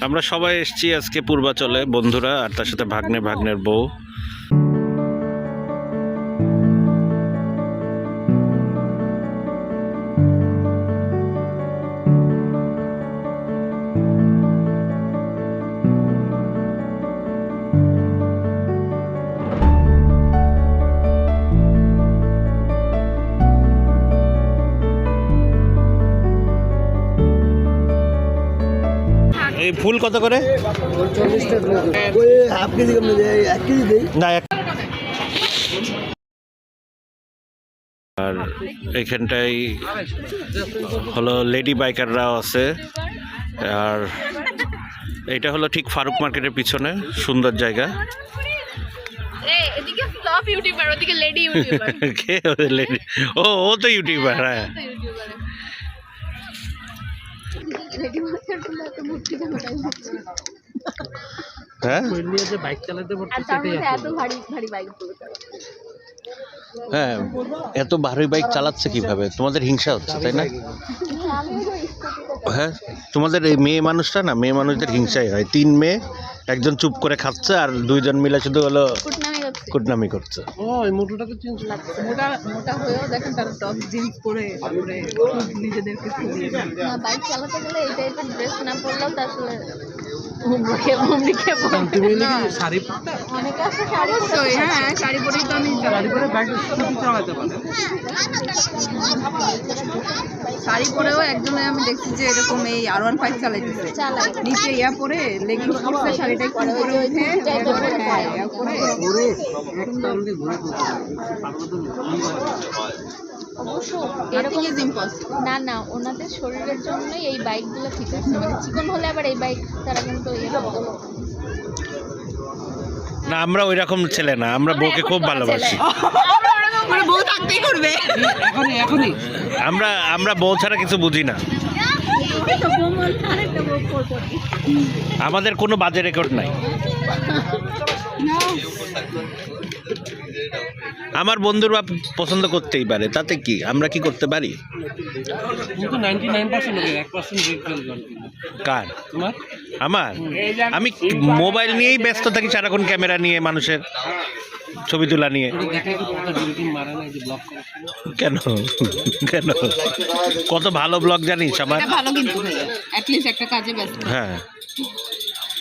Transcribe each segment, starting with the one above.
আমরা সবাই এসেছি আজকে পূর্বাচলে, বন্ধুরা আর তার সাথে ভাগ্নের বউ। এই ফুল কত করে? না, আর এখানটাই হলো লেডি বাইকাররাও আছে। আর এটা হলো ঠিক ফারুক মার্কেটের পিছনে, সুন্দর জায়গা। ও তো ইউটিউবার। হ্যাঁ, হ্যাঁ, এত ভারী বাইক চালাচ্ছে কিভাবে? তোমাদের হিংসা হচ্ছে, তাই না? হ্যাঁ, তোমাদের এই মেয়ে মানুষটা না, মেয়ে মানুষদের হিংসাই হয়। 3 মেয়ে, একজন চুপ করে খাচ্ছে আর 2জন মিলে শুধু হলো কুটনামি করছে। ও এই মোটরটাকে চেঞ্জ লাগছে, মোটা হয়েও দেখেন তারা টপ জিন্স পরে তারপরে নিজেদেরকে না বাইক চালাতে গেলে এই টাইপের ড্রেস না পরলেও তো আসলে শাড়ি পরতে অনেক আছে। শাড়ি পরে, হ্যাঁ শাড়ি পরেই তো আমি শাড়ি পরে বাইক চালাতে পারি। শাড়ি পরেও একজনে আমি দেখছি যে এরকম এই R15 চালাইতেছে, নিচে ইয়া পরে লেগিংস পরছে, শাড়িটা একটু পরে উঠে হ্যাঁ ইয়া পরে না না, ওনাদের শরীরের জন্যই এই বাইকগুলো ঠিক আছে। মানে চিকন হলে আবার এই বাইক তারা কিন্তু না, আমরা ওই রকম ছেলে না, আমরা বউকে খুব ভালোবাসি। বউ থাকতেই করবে, আমরা বউ ছাড়া কিছু বুঝি না। আমাদের কোনো বাজে রেকর্ড নাই। আমার বন্ধুর বাপ পছন্দ করতেই পারে, তাতে কি? আমরা কি করতে পারি? কার? আমার? আমি মোবাইল নিয়েই ব্যস্ত থাকি সারাক্ষণ, ক্যামেরা নিয়ে, মানুষের ছবি তোলা নিয়ে। কেন কেন? কত ভালো ব্লগ জানিস আমার। ভালো কিন্তু একটা কাজে ব্যস্ত। হ্যাঁ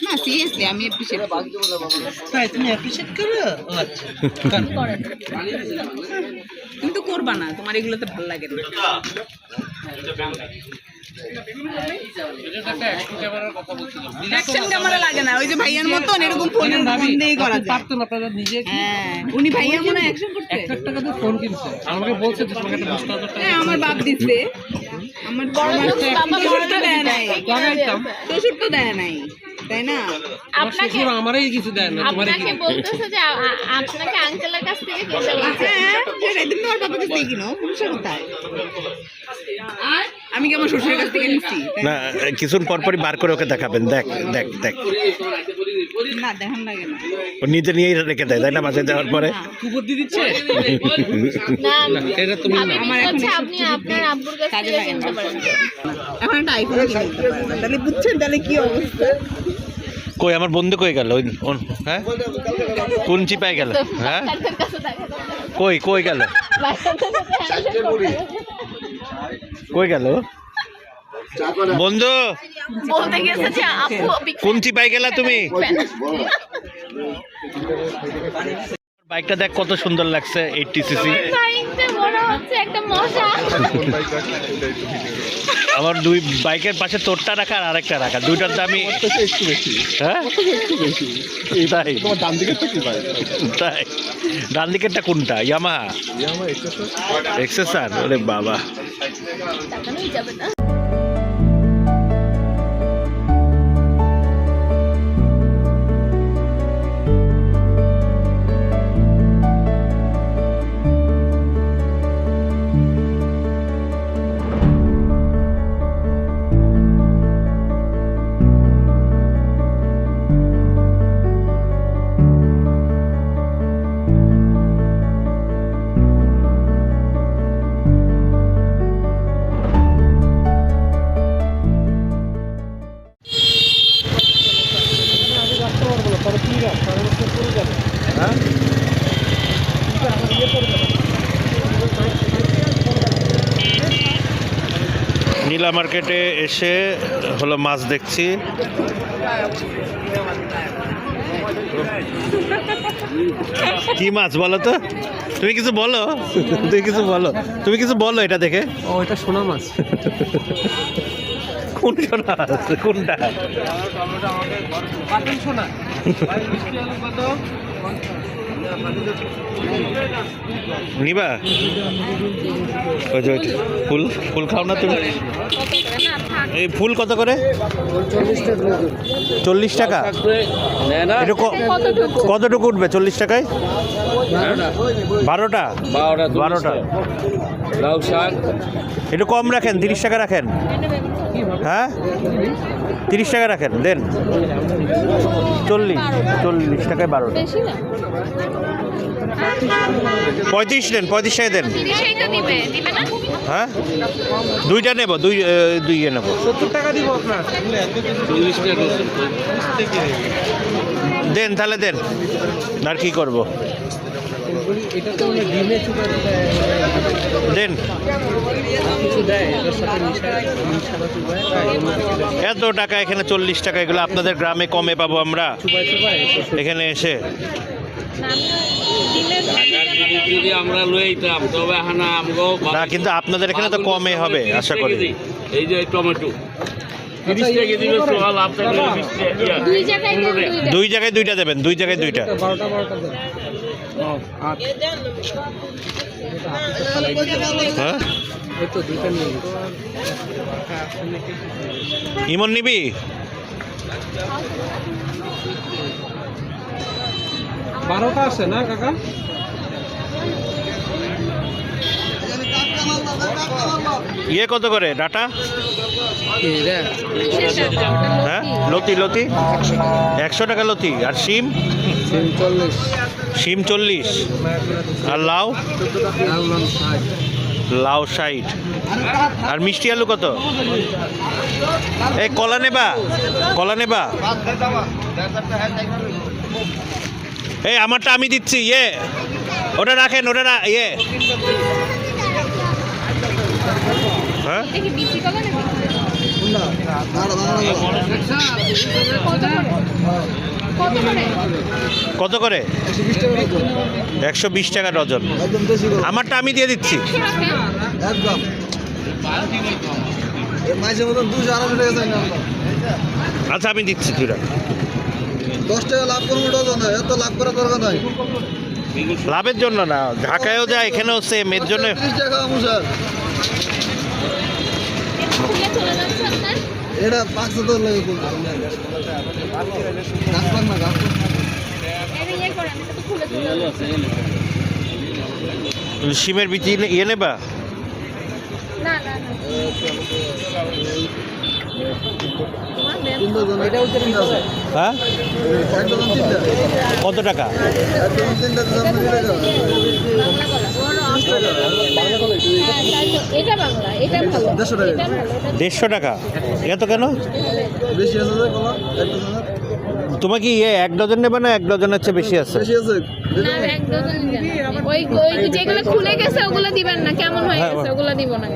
না সিরিয়াসলি আমি অ্যাপ্রিশিয়েট করি। হ্যাঁ তুমি অ্যাপ্রিশিয়েট করো? আচ্ছা কিন্তু করবা না, তোমার এগুলোতে ভালো লাগে না। অ্যাকশন ক্যামেরা লাগে না, ওই যে ভাইয়ার মতন এরকম ফোনের ফোন দিয়েই করা যায়। পারতেন আপনারা নিজে। হ্যাঁ উনি ভাইয়া মনে অ্যাকশন করতে 1 লাখ টাকা দিয়ে ফোন কিনছে, আমাকে বলছে যে তোমাকে 10,000 টাকা। হ্যাঁ আমার বাপ দিছে, আমার বড় তো দেয় নাই, শ্বশুর তো দেয় নাই, তাই না? আপনাকে আমারই কিছু দেয় না, তোমারই আপনাকে বলতেছে যে আপনাকে আঙ্কেলের কাছ থেকে কিনতে বলছে। হ্যাঁ সেটাই দিন ওর বাবার কাছ থেকে কিনো, পুরুষের কোথায়? আর আমি কি আমার শ্বশুরের কাছ থেকে নিচ্ছি? না, কিছুক্ষণ পরপরই বার করে ওকে দেখাবেন। দেখ দেখ দেখ, না দেখান লাগে না, ও নিজে নিয়েই রেখে দেয়, তাই না? বাসে যাওয়ার পরে কুকুর দিয়ে দিচ্ছে। না এটা তুমি আমার এখন আপনি আপনার আব্বুর কাছ থেকে কিনতে পারেন। এখন একটা আইফোন কিনতে পারেন, তাহলে বুঝছেন তাহলে কি অবস্থা। কই আমার বন্ধু কই গেল? হ্যাঁ কোন চিপায় গেল? হ্যাঁ কই কই গেল? কই গেল বন্ধু? বলতে গেছে যে আপু কোন চিপায় গেলা তুমি? বাইকটা দেখ কত সুন্দর লাগছে, 80cc। বাইকটা বড় হচ্ছে একটা মজা। আমার 2 বাইকের পাশে তোরটা রাখা আর আরেকটা রাখা, দুইটার দামই একটু বেশি। হ্যাঁ তাই? তোমার ডান দিকেরটা কি বাইক? তাই ডান দিকেরটা কোনটা? ইয়ামাহা এক্সেসার। ওরে বাবা, টাকা যাবে না। মিথিলা মার্কেটে এসে হলো মাছ দেখছি। কি মাছ বলো তো? তুমি কিছু বলো, তুমি কিছু বলো এটা দেখে। ও এটা সোনা মাছ। কোন সোনা? কোনটা? সোনা নিবা? ওই যে ওইটা। ফুল ফুল খাও না তুমি? এই ফুল কত করে? 40 টাকা। এটা কতটুকু উঠবে 40 টাকায়? 12টা। লাউ শাক একটু কম রাখেন, 30 টাকা রাখেন। হ্যাঁ 30 টাকা রাখেন, দেন। 40 টাকায় 12টা। 35 দেন, 35 টাকা দেন। হ্যাঁ দুইটা নেব, দুই নেব। 70 টাকা দিব আপনার। 40 টাকা দেন তাহলে দেন, আর কি করব। এটা তো ডিমে চুকা দেন। কিছু দেয় এর সাথে মিশানো চুবায়। এত টাকা এখানে 40 টাকা, এগুলো আপনাদের গ্রামে কমে পাবো আমরা এখানে এসে। যদি আমরা লইতাম তবে হানা আমগো না, কিন্তু আপনাদের এখানে তো কমে হবে আশা করি। এই যে টমেটো 30 টাকা দিবে তো লাভ থাকবে 20 টাকা। দুই জায়গায় দুইটা দেবেন, দুই জায়গায় দুইটা। 12টা দেন। হ্যাঁ এই তো দুইটা নিয়ে গেছি। ইমন নিবি? বারোটা আছে না কাকা? ইয়ে কত করে ডাটা? হ্যাঁ লতি 100 টাকা লতি। আর শিম? শিম 40। আর লাউ? লাউ 60। আর মিষ্টি আলু কত? এই কলা নেবা? এই আমারটা আমি দিচ্ছি। ইয়ে ওটা রাখেন, ইয়ে। হ্যাঁ কত করে? 120 টাকা ডজন। আমারটা আমি দিয়ে দিচ্ছি। আচ্ছা আমি দিচ্ছি, তুই রাখ। 10 টাকা লাভ করবো ডজন, এত লাভ করা দরকার নাই। লাভের জন্য না, ঢাকায়ও যায় এখানেও সেম, এর জন্য। 30 টাকা মুসার এটা 500 লাগে কোন গাছ পাক না গাছ শিমের বিচি ইয়ে নেবা? হ্যাঁ কত টাকা? এটা বাংলা, এটা ভালো, 150 টাকা। এত কেন? বেশি আছে যে কলা 1 ডজন। তোমার কি ইয়ে 1 ডজন নেবে না 1 ডজনের চেয়ে বেশি আছে? বেশি আছে না, এক ডজন দিবেন। ওই যেগুলো খুলে গেছে ওগুলো দিবেন না, কেমন হয়ে গেছে ওগুলো দিব না।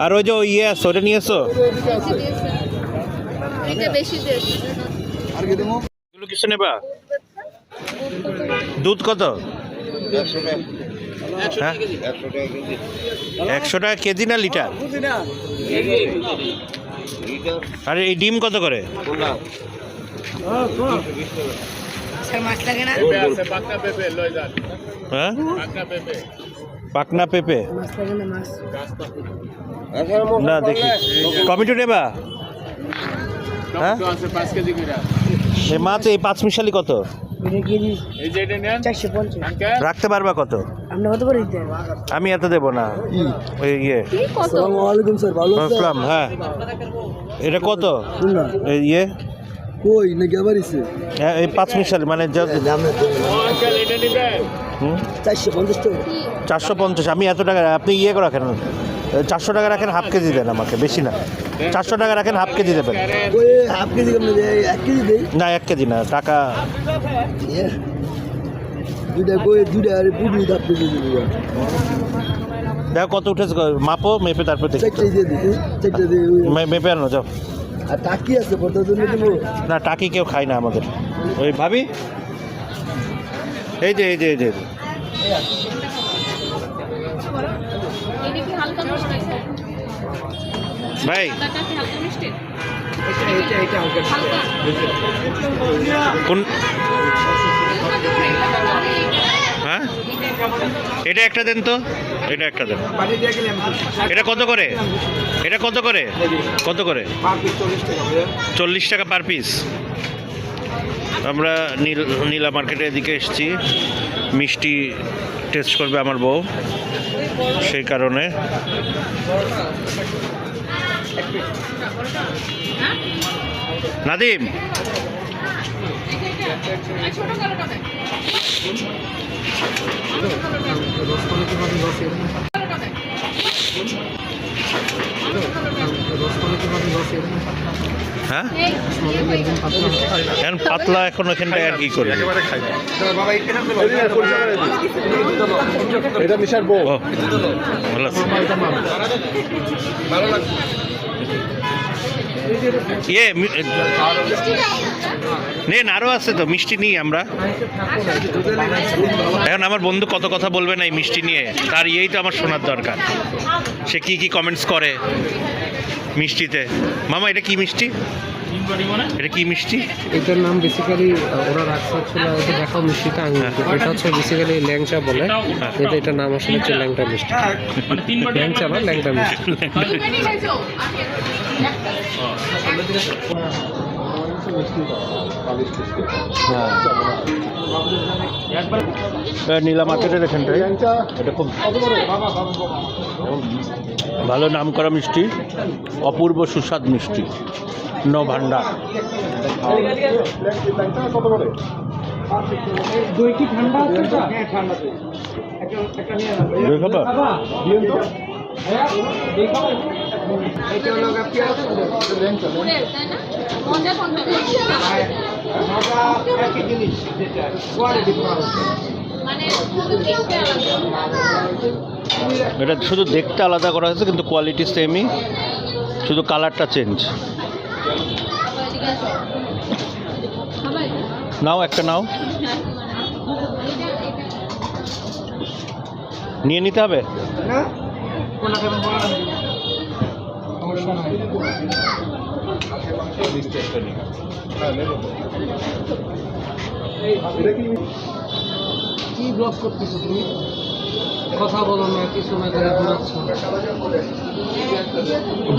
আর ওই যে ইয়ে আছে ওটা নিয়ে এসো। এটা বেশি দিয়েছে। আর কি দেবো? এগুলো কিছু নেবা? দুধ কত? 100 টাকা। হ্যাঁ 100 টাকা কেজি না লিটার? আর এই ডিম কত করে? হ্যাঁ পাকনা পেঁপে না দেখি। টমেটো নেবা? হ্যাঁ এই মাছ এই 5 মিশালি কত রাখতে পারবা? কত আমি এত দেবো না। ওই ইয়ে আসসালামু আলাইকুম স্যার, ভালো আছেন? আসসালাম। হ্যাঁ এটা কত? এই ইয়ে কই নাকি আবার ইসে হ্যাঁ এই 5 মিশালি মানে 450 টাকা। 450। আমি এত টাকা, আপনি ইয়ে করে রাখেন 400 টাকা রাখেন, হাফ কেজি দেন আমাকে, বেশি না। 400 টাকা রাখেন, হাফ কেজি দেবেন। ওই হাফ কেজি কেমন দেয়? 1 কেজি দেই। না 1 কেজি না, টাকা দুইটা কই দুইটা আর পুরি দাপ কেজি দিবি। দেখো কত উঠেছে, মাপো, মেপে তারপর দেখি। 4 কেজি দিই, 4 কেজি মেপে আনো যাও। আর টাকি আছে কত জন্য দেবো? না টাকি কেউ খায় না আমাদের। ওই ভাবি, এই যে এই যে এই যে এটা কি হালকা মিষ্টি? ভাই টাকা কি হালকা মিষ্টি? কোন, হ্যাঁ এটা একটা দেন তো, এটা একটা দেন। এটা কত করে? এটা কত করে? কত করে? 40 টাকা পার পিস। আমরা নীলা মার্কেটের এদিকে এসেছি, মিষ্টি টেস্ট করবে আমার বউ, সেই কারণে। নাদিম, হ্যাঁ এখন পাতলা, এখন ওখানটায় আর কি করবে? এটা মিশার বউ। ও, ভালো আছে। ইয়ে নেন, আরও আছে তো মিষ্টি নিয়ে আমরা। এখন আমার বন্ধু কত কথা বলবে না এই মিষ্টি নিয়ে, তার ইয়েই তো আমার শোনার দরকার। সে কি কি কমেন্টস করে মিষ্টিতে। মামা এটা কি মিষ্টি? এটা কি মিষ্টি? এটার নাম বেসিক্যালি ওরা রাখছে হচ্ছিল, এটা দেখাও মিষ্টিটা আঙুর। এটা হচ্ছে বেসিক্যালি ল্যাংচা বলে, কিন্তু এটার নাম আসলে হচ্ছে ল্যাংটা মিষ্টি। ল্যাংচা বা ল্যাংটা মিষ্টি। নীলা মার্কেটের এখানটায় এটা খুব ভালো নাম করা মিষ্টি, অপূর্ব সুস্বাদ মিষ্টি, ন ভান্ডার। দই কি ঠান্ডা আছে? দই খাবা? পুরের, তাই না? মজা কোনটা বেশি? মানে শুধু দেখতে আলাদা। এটা শুধু দেখতে আলাদা করা হয়েছে, কিন্তু কোয়ালিটি সেমই, শুধু কালারটা চেঞ্জ। নাও একটা নাও, নিয়ে নিতে হবে। কি ব্লগ করতেছো তুমি? কথা বলো না, কিছু না করে ঘুরাচ্ছ।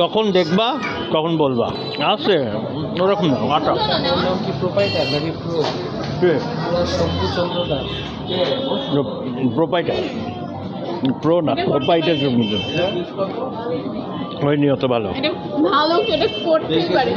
যখন দেখবা তখন বলবা। আছে ওরকম না, আটা নাম কি প্রোপাইটার নাকি pro? Shambhu Chandra Das. Proprietor, pro না, প্রোপাইটার হয়নি অত ভালো। এটা ভালো, এটা করতেই পারে।